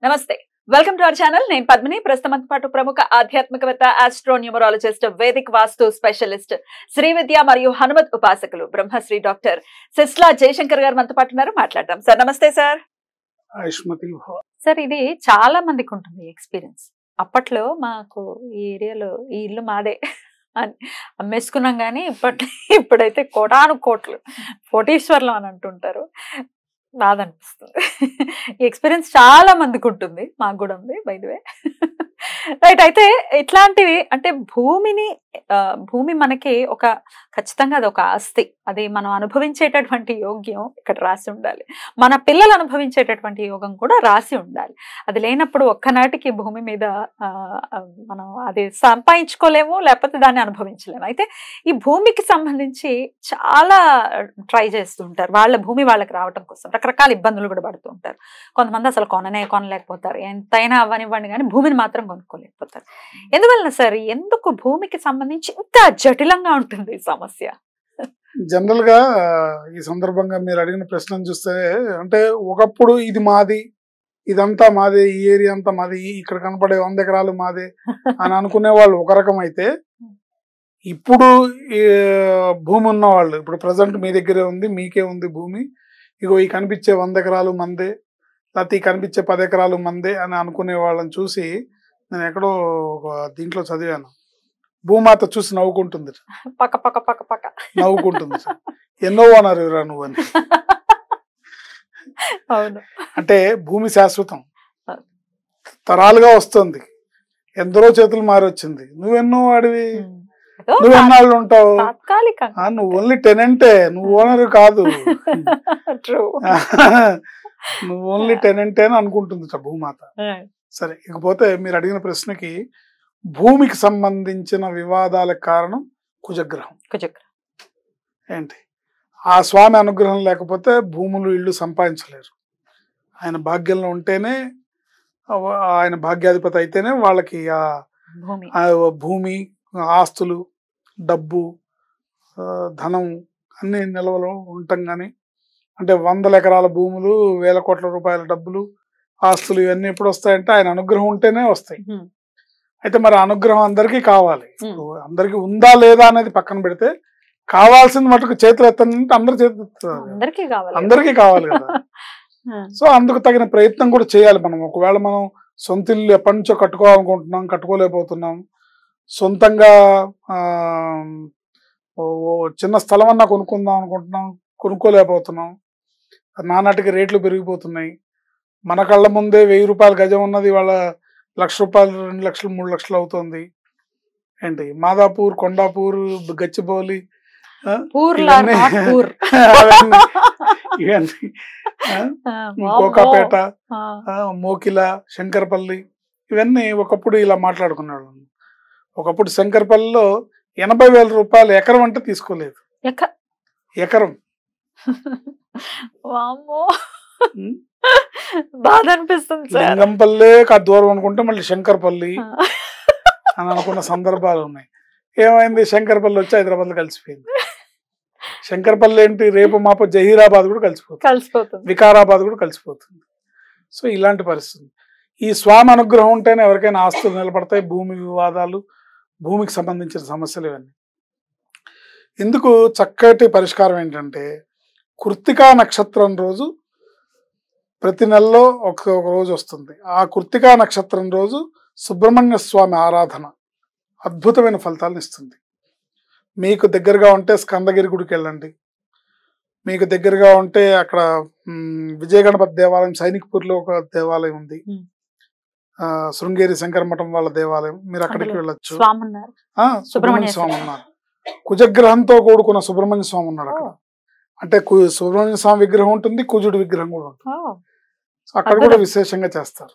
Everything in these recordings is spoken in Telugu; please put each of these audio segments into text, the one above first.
నమస్తే వెల్కమ్ టు అవర్ ఛానల్ నేను పద్మిని ప్రస్తుతం పాటు ప్రముఖ ఆధ్యాత్మికవేత్త ఆస్ట్రోన్యూమరాలజిస్ట్ వేదిక్ వాస్తు స్పెషలిస్ట్ శ్రీ విద్య మరియు హనుమత్ ఉపాసకులు బ్రహ్మశ్రీ డాక్టర్ సిస్లా జయశంకర్ గారు మనతో పాటు ఉన్నారు మాట్లాడదాం సార్ నమస్తే సార్ సార్ ఇది చాలా మందికి ఉంటుంది ఎక్స్పీరియన్స్ అప్పట్లో మాకు ఈ ఏరియాలో ఈ ఇల్లు మాదే అని అమ్మేసుకున్నాం కానీ ఇప్పుడైతే కోటాను కోట్లు కోటీశ్వర్లు అని అంటుంటారు బాధ అనిపిస్తుంది ఈ ఎక్స్పీరియన్స్ చాలా మందికి ఉంటుంది మాకు కూడా ఉంది బై ది వే రైట్ అయితే ఇట్లాంటివి అంటే భూమి మనకి ఒక ఖచ్చితంగా అది ఒక ఆస్తి అది మనం అనుభవించేటటువంటి యోగ్యం ఇక్కడ రాసి ఉండాలి మన పిల్లలు అనుభవించేటటువంటి యోగం కూడా రాసి ఉండాలి అది లేనప్పుడు ఒక్కనాటికి భూమి మీద మనం అది సంపాదించుకోలేము లేకపోతే దాన్ని అనుభవించలేము అయితే ఈ భూమికి సంబంధించి చాలా ట్రై చేస్తూ ఉంటారు వాళ్ళ భూమి వాళ్ళకి రావడం కోసం రకరకాల ఇబ్బందులు కూడా పడుతూ ఉంటారు కొంతమంది అసలు కొనలేకపోతారు ఎంతైనా అవ్వనివ్వండి కానీ భూమిని మాత్రం కొనుక్కోలేకపోతారు ఎందువలన సార్ ఎందుకు భూమికి సంబంధించి ఇంత జటిలంగా ఉంటుంది ఈ సమస్య జనరల్ గా ఈ సందర్భంగా మీరు అడిగిన ప్రశ్నను చూస్తే అంటే ఒకప్పుడు ఇది మాది ఇదంతా మాదే ఈ ఏరియా అంతా మాది ఇక్కడ కనపడే 100 ఎకరాలు మాదే అని అనుకునే వాళ్ళు ఒక రకం అయితే ఇప్పుడు భూమి ఉన్న వాళ్ళు ఇప్పుడు ప్రజెంట్ మీ దగ్గరే ఉంది మీకే ఉంది భూమి ఇగో ఈ కనిపించే 100 ఎకరాలు మందే లేకపోతే ఈ కనిపించే 10 ఎకరాలు మందే అని అనుకునే వాళ్ళని చూసి నేను ఎక్కడో దీంట్లో చదివాను భూమాత చూసి నవ్వుకుంటుంది పక్క పక్క పక్క పక్క నవ్వుకుంటుంది ఎన్నో అన్నారు రా నువ్వు అని అవును అంటే భూమి శాశ్వతం తరాలుగా వస్తుంది ఎందరో చేతులు మారొచ్చింది నువ్వెన్నో వాడివి నువ్వెన్నాళ్ళు ఉంటావు నువ్వు ఓన్లీ టెనెంటే నువ్వు ఓనర్ కాదు నువ్వు ఓన్లీ టెనెంటే అని అనుకుంటుంది భూమాత సరే ఇకపోతే మీరు అడిగిన ప్రశ్నకి భూమికి సంబంధించిన వివాదాలకు కారణం కుజగ్రహం ఏంటి ఆ స్వామి అనుగ్రహం లేకపోతే భూములు ఇళ్ళు సంపాదించలేరు ఆయన భాగ్యంలో ఉంటేనే ఆయన భాగ్యాధిపతి అయితేనే వాళ్ళకి ఆ భూమి ఆస్తులు డబ్బు ధనం అన్ని నిల్వలు ఉండటం కానీ అంటే 100 ఎకరాల భూములు 1000 కోట్ల రూపాయల డబ్బులు ఆస్తులు ఇవన్నీ ఎప్పుడు వస్తాయంటే ఆయన అనుగ్రహం ఉంటేనే వస్తాయి అయితే మరి అనుగ్రహం అందరికీ కావాలి అందరికి ఉందా లేదా అనేది పక్కన పెడితే కావాల్సింది మటుకు చేతులు ఎత్తంటే అందరికీ కావాలి కదా సో అందుకు తగిన ప్రయత్నం కూడా చేయాలి మనం ఒకవేళ మనం సొంత ఇల్లు ఎప్పటి నుంచో కట్టుకోవాలనుకుంటున్నాం కట్టుకోలేకపోతున్నాం సొంతంగా చిన్న స్థలం అన్నా కొనుక్కుందాం అనుకుంటున్నాం కొనుక్కోలేకపోతున్నాం నానాటికి రేట్లు పెరిగిపోతున్నాయి మన కళ్ళ ముందే 1000 రూపాయల గజం ఉన్నది వాళ్ళ 1,00,000 రూపాయలు 2 లక్షలు 3 లక్షలు అవుతుంది ఏంటి మాదాపూర్ కొండాపూర్ గచ్చిబౌలి ఇవన్నీ కోకాపేట మోకిల శంకరపల్లి ఇవన్నీ ఒకప్పుడు ఇలా మాట్లాడుకున్నాడు ఒకప్పుడు శంకరపల్లిలో 80,000 రూపాయలు ఎకరం అంటే తీసుకోలేదు ఎకరం బాధ అనిపిస్తుంది లింగంపల్లి దూరం అనుకుంటే మళ్ళీ శంకరపల్లి అని అనుకున్న సందర్భాలు ఉన్నాయి ఏమైంది శంకరపల్లి వచ్చి హైదరాబాద్ లో కలిసిపోయింది శంకరపల్లి ఏంటి రేపు మాప జహీరాబాద్ కూడా కలిసిపోతుంది వికారాబాద్ కూడా కలిసిపోతుంది సో ఇలాంటి పరిస్థితి ఈ స్వామి అనుగ్రహం ఉంటేనే ఎవరికైనా ఆస్తులు నిలబడతాయి భూమి వివాదాలు భూమికి సంబంధించిన సమస్యలు ఇవన్నీ ఇందుకు చక్కటి పరిష్కారం ఏంటంటే కృత్తికా నక్షత్రం రోజు ప్రతి నెలలో ఒక రోజు వస్తుంది ఆ కృత్తికా నక్షత్రం రోజు సుబ్రహ్మణ్య స్వామి ఆరాధన అద్భుతమైన ఫలితాలను ఇస్తుంది మీకు దగ్గరగా ఉంటే స్కందగిరి గుడికి వెళ్ళండి మీకు దగ్గరగా ఉంటే అక్కడ విజయ గణపతి దేవాలయం సైనిక్పూర్లో ఒక దేవాలయం ఉంది శృంగేరి శంకర మఠం వాళ్ళ దేవాలయం మీరు అక్కడికి వెళ్ళొచ్చు సుబ్రహ్మణ్య స్వామి ఉన్నారు కుజగ్రహంతో కూడుకున్న సుబ్రహ్మణ్య స్వామి ఉన్నాడు అక్కడ అంటే సుబ్రహ్మణ్య స్వామి విగ్రహం ఉంటుంది కుజుడి విగ్రహం కూడా ఉంటుంది అక్కడ కూడా విశేషంగా చేస్తారు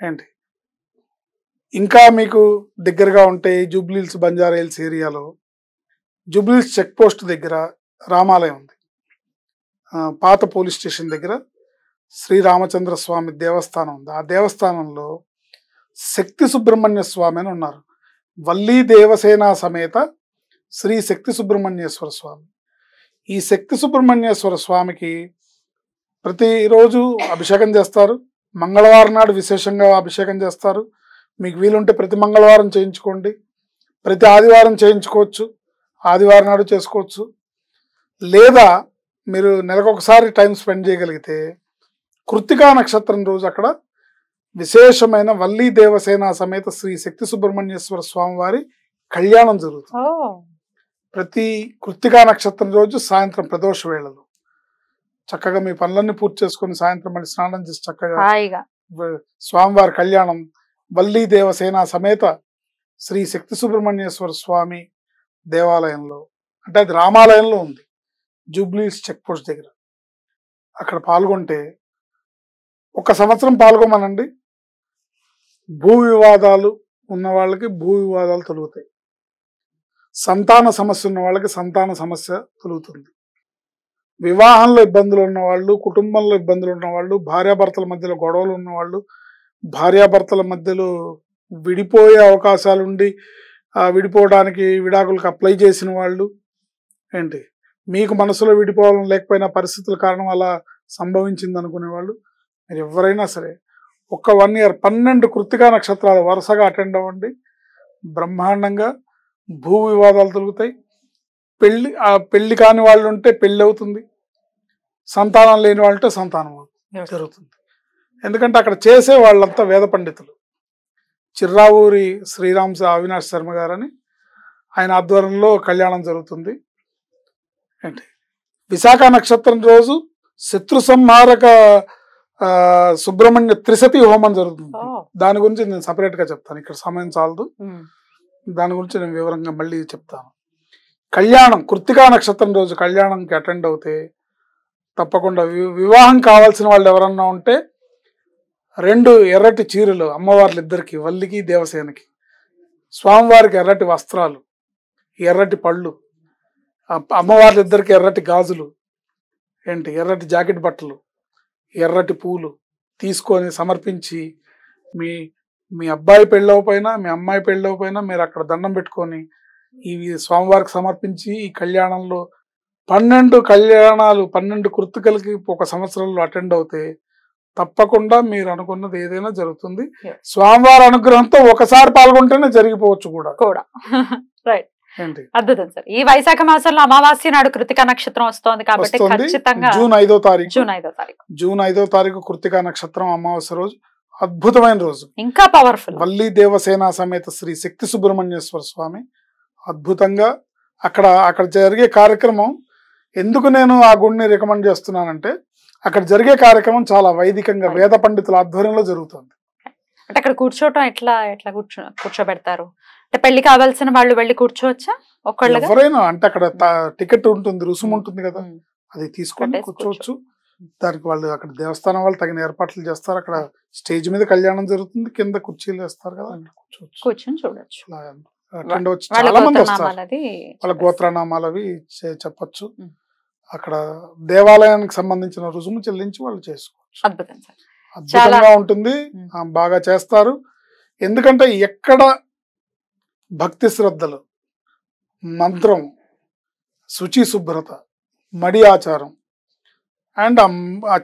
ఏంటి ఇంకా మీకు దగ్గరగా ఉంటే జూబ్లీహిల్స్ బంజారా హిల్స్ ఏరియాలో జూబ్లీహిల్స్ చెక్ పోస్ట్ దగ్గర రామాలయం ఉంది పాత పోలీస్ స్టేషన్ దగ్గర శ్రీరామచంద్ర స్వామి దేవస్థానం ఉంది ఆ దేవస్థానంలో శక్తి సుబ్రహ్మణ్య స్వామి అని ఉన్నారు వల్లీ దేవసేన సమేత శ్రీ శక్తి సుబ్రహ్మణ్యేశ్వర స్వామి ఈ శక్తి సుబ్రహ్మణ్యేశ్వర స్వామికి ప్రతిరోజు అభిషేకం చేస్తారు మంగళవారం నాడు విశేషంగా అభిషేకం చేస్తారు. మీకు వీలుంటే ప్రతి మంగళవారం చేయించుకోండి, ప్రతి ఆదివారం చేయించుకోవచ్చు, ఆదివారం నాడు చేసుకోవచ్చు. లేదా మీరు నెలకొకసారి టైం స్పెండ్ చేయగలిగితే కృత్తికా నక్షత్రం రోజు అక్కడ విశేషమైన వల్లీ దేవసేన సమేత శ్రీ శక్తి సుబ్రహ్మణ్యేశ్వర స్వామి వారి కళ్యాణం జరుగుతుంది. ప్రతి కృత్తికా నక్షత్రం రోజు సాయంత్రం ప్రదోష వేళలో చక్కగా మీ పనులన్నీ పూర్తి చేసుకుని సాయంత్రం మళ్ళీ స్నానం చేసి చక్కగా స్వామివారి కళ్యాణం వల్లీ దేవసేన సమేత శ్రీ శక్తి సుబ్రహ్మణ్యేశ్వర స్వామి దేవాలయంలో, అంటే అది రామాలయంలో ఉంది, జూబ్లీస్ చెక్ పోస్ట్ దగ్గర. అక్కడ పాల్గొంటే ఒక సంవత్సరం పాల్గొమనండి, భూ వివాదాలు ఉన్న వాళ్ళకి భూ వివాదాలు తొలుగుతాయి, సంతాన సమస్య ఉన్న వాళ్ళకి సంతాన సమస్య తొలుగుతుంది, వివాహంలో ఇబ్బందులు ఉన్నవాళ్ళు, కుటుంబంలో ఇబ్బందులు ఉన్నవాళ్ళు, భార్యాభర్తల మధ్యలో గొడవలు ఉన్నవాళ్ళు, భార్యాభర్తల మధ్యలో విడిపోయే అవకాశాలు ఉండి విడిపోవడానికి విడాకులకు అప్లై చేసిన వాళ్ళు, ఏంటి మీకు మనసులో విడిపోవాలని లేకపోయినా పరిస్థితుల కారణం అలా సంభవించింది అనుకునే వాళ్ళు, మీరు ఎవరైనా సరే ఒక 1 year 12 కృత్తికా నక్షత్రాలు వరుసగా అటెండ్ అవ్వండి. బ్రహ్మాండంగా భూ వివాదాలు తొలుగుతాయి. పెళ్లి కాని వాళ్ళు ఉంటే పెళ్లి అవుతుంది, సంతానం లేని వాళ్ళు ఉంటే సంతానం జరుగుతుంది. ఎందుకంటే అక్కడ చేసే వాళ్ళంతా వేద పండితులు. చిర్రావూరి శ్రీరామ్ అవినాష్ శర్మ గారని ఆయన ఆధ్వర్యంలో కళ్యాణం జరుగుతుంది. ఏంటి విశాఖ నక్షత్రం రోజు శత్రు సంహారక సుబ్రహ్మణ్య త్రిశతి హోమం జరుగుతుంది. దాని గురించి నేను సపరేట్ గా చెప్తాను, ఇక్కడ సమయం చాలదు, దాని గురించి నేను వివరంగా మళ్ళీ చెప్తాను. కళ్యాణం కృత్తికా నక్షత్రం రోజు కళ్యాణంకి అటెండ్ అవుతే తప్పకుండా వివాహం కావాల్సిన వాళ్ళు ఎవరన్నా ఉంటే 2 ఎర్రటి చీరలు అమ్మవార్లిద్దరికి, వల్లికి దేవసేనకి, స్వామివారికి ఎర్రటి వస్త్రాలు, ఎర్రటి పళ్ళు, అమ్మవార్లిద్దరికి ఎర్రటి గాజులు, ఏంటి ఎర్రటి జాకెట్ బట్టలు, ఎర్రటి పూలు తీసుకొని సమర్పించి మీ అబ్బాయి పెళ్ళవపోయినా మీ అమ్మాయి పెళ్ళవపోయినా మీరు అక్కడ దండం పెట్టుకొని ఇవి స్వామివారికి సమర్పించి ఈ కళ్యాణంలో 12 కళ్యాణాలు 12 కృత్తికలకి ఒక సంవత్సరంలో అటెండ్ అవుతే తప్పకుండా మీరు అనుకున్నది ఏదైనా జరుగుతుంది. స్వామివారి అనుగ్రహంతో ఒకసారి పాల్గొంటేనే జరిగిపోవచ్చు కూడా. రైట్, అద్భుతం సార్. ఈ వైశాఖ మాసంలో అమావాస్య నాడు కృత్తికా నక్షత్రం వస్తోంది కాబట్టి ఖచ్చితంగా జూన్ 5వ తారీఖు కృత్తికా నక్షత్రం అమావాస్య రోజు అద్భుతమైన రోజు, ఇంకా పవర్ఫుల్. వల్లీ దేవసేన సమేత శ్రీ శక్తి సుబ్రహ్మణ్యేశ్వర స్వామి అద్భుతంగా అక్కడ జరిగే కార్యక్రమం. ఎందుకు నేను ఆ గుడిని రికమెండ్ చేస్తున్నానంటే అక్కడ జరిగే కార్యక్రమం చాలా వైదికంగా వేద పండితుల ఆధ్వర్యంలో జరుగుతుంది. అంటే అక్కడ కూర్చోవటం ఎట్లా కూర్చోబెడతారు? అంటే పెళ్లి కావాల్సిన వాళ్ళు వెళ్ళి కూర్చోవచ్చా? ఎవరైనా అంటే అక్కడ టికెట్ ఉంటుంది, రుసుము ఉంటుంది కదా, అది తీసుకొని కూర్చోవచ్చు. దానికి వాళ్ళు అక్కడ దేవస్థానం వాళ్ళు తగిన ఏర్పాట్లు చేస్తారు. అక్కడ స్టేజ్ మీద కళ్యాణం జరుగుతుంది, కింద కుర్చీలు వేస్తారు కదా, కూర్చొని చూడొచ్చు. చాలా మంది వస్తారు, వాళ్ళ గోత్రనామాలు అవి చెప్పచ్చు. అక్కడ దేవాలయానికి సంబంధించిన రుసుము చెల్లించి వాళ్ళు చేసుకోవచ్చు. అద్భుతంగా ఉంటుంది, బాగా చేస్తారు. ఎందుకంటే ఎక్కడ భక్తి శ్రద్ధలు, మంత్రం, శుచి శుభ్రత, మడి ఆచారం అండ్ ఆ